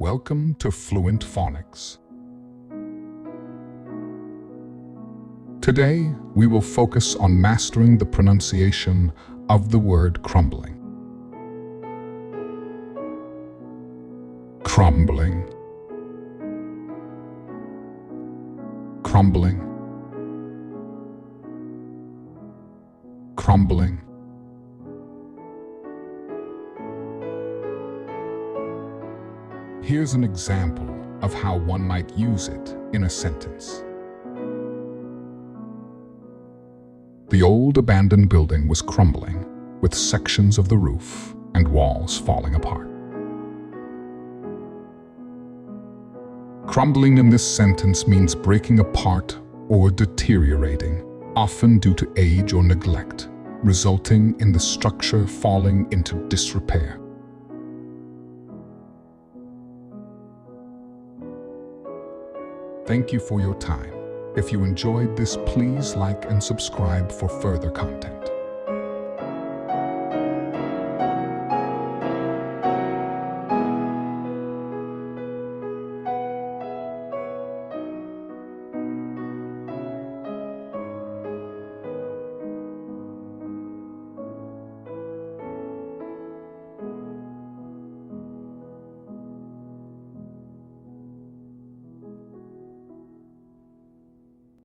Welcome to Fluent Phonics. Today, we will focus on mastering the pronunciation of the word crumbling. Crumbling. Crumbling. Crumbling. Here's an example of how one might use it in a sentence. The old abandoned building was crumbling, with sections of the roof and walls falling apart. Crumbling in this sentence means breaking apart or deteriorating, often due to age or neglect, resulting in the structure falling into disrepair. Thank you for your time. If you enjoyed this, please like and subscribe for further content.